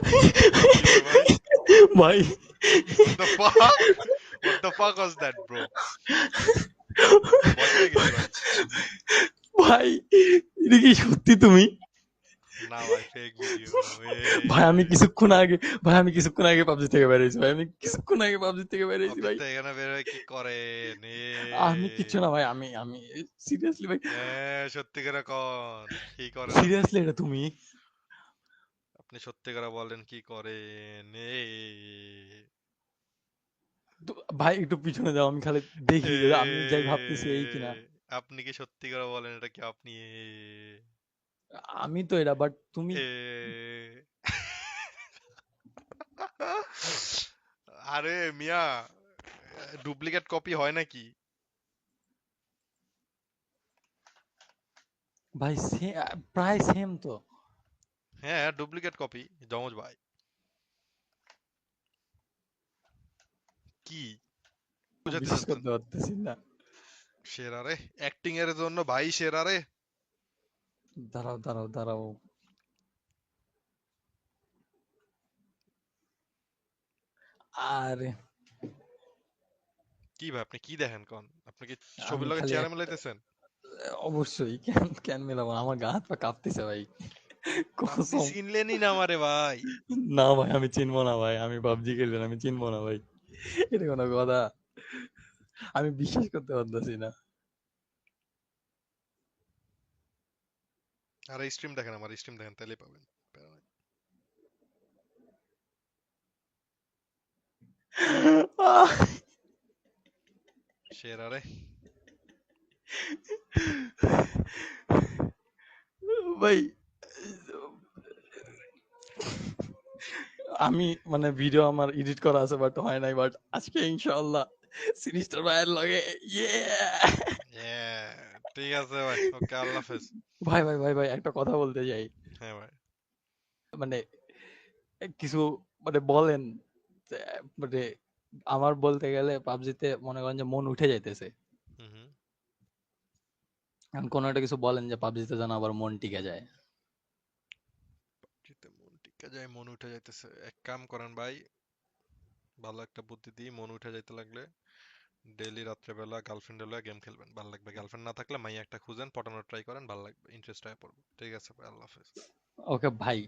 কি হলো ভাই? ভাই What the fuck? What the fuck was that, bro? ভয় পেয়ে গেছি ভাই। ভাই এটা কি সত্যি তুমি? না ভাই, ফেক ভিডিও। এ ভাই আমি কিছুক্ষণ আগে ভাই আমি কিছুক্ষণ আগে পাবজি থেকে বেরিয়েছি ভাই, আমি কিছুক্ষণ আগে পাবজি থেকে বেরিয়েছি অফিস ভাই। থেকে এখানে বের হয়ে কি করেন? আমি কিচ্ছু না ভাই, আমি সিরিয়াসলি ভাই, সত্যি করে কন, কি করেন আপনি? সিরিয়াসলি এটা তুমি? আপনি সত্যি করে বলেন কি করেন? ভাই একটু পিছনে যাও, আমি খালি দেখি এ যে আমি যাই ভাবতেছি এই কিনা। আপনি কি সত্যি করে বলেন এটা কি আপনি? আমি তো এটা, বাট তুমি? এ আরে মিয়া, ডুপ্লিকেট কপি হয় নাকি? ভাই প্রায় সেম তো। হ্যাঁ, ডুপ্লিকেট কপি জমজ ভাই। কি বুঝাতে বিশ্বাস চাচ্ছেন? করতে পারতেছি না। সেরা রে, অ্যাক্টিং এর জন্য ভাই সেরা রে। দাঁড়াও দাঁড়াও দাঁড়াও। আরে কি ভাই, আপনি কি দেখেন কোন? আপনি কি ছবির আমি লগে খালি চেহারা একটা, মিলাইতেছেন? অবশ্যই কেন কেন মেলাবো না? আমার গা হাত পা কাঁপতেছে ভাই, আপনি কসম। চিনলেনই না আমারে ভাই। না ভাই আমি চিনবো না ভাই, আমি পাবজি খেলবেন আমি চিনবো না ভাই, এটা কোনো কথা? আমি বিশ্বাস করতে পারতেছি না। আর স্ট্রিম দেখেন, আমার স্ট্রিম দেখেন, তাইলে পাবেন। প্যারা নাই। সেরা রে। ভাই আমি মানে ভিডিও আমার এডিট করা আছে বাট হয় নাই, বাট আজকে ইনশাআল্লাহ সিরিজটার ভাইয়ের লগে ইয়ে। ঠিক আছে ভাই, ওকে, আল্লাহ হাফেজ। ভাই ভাই ভাই ভাই একটা কথা বলতে চাই, হ্যাঁ ভাই। মানে কিছু মানে বলেন যে, মানে আমার বলতে গেলে পাবজিতে মনে করেন যে মন উঠে যাইতেছে, হুম হুম। এখন কোনো একটা কিছু বলেন যে পাবজিতে যেন আবার মন টিকে যায়। চিতে মন টিকা যায়, মন উঠে যাইতেছে, এক কাম করেন ভাই, ভালো একটা বুদ্ধি দিই, মন উঠে যাইতে লাগলে ডেইলি রাত্রেবেলা গার্লফ্রেন্ড হলে গেম খেলবেন, ভালো লাগবে। গার্লফ্রেন্ড না থাকলে মাইয়া একটা খুঁজেন, পটানোর ট্রাই করেন, ভালো লাগবে, ইন্টারেস্ট হয়ে পড়বে। ঠিক আছে ভাই, আল্লাহ হাফেজ। ওকে ভাই,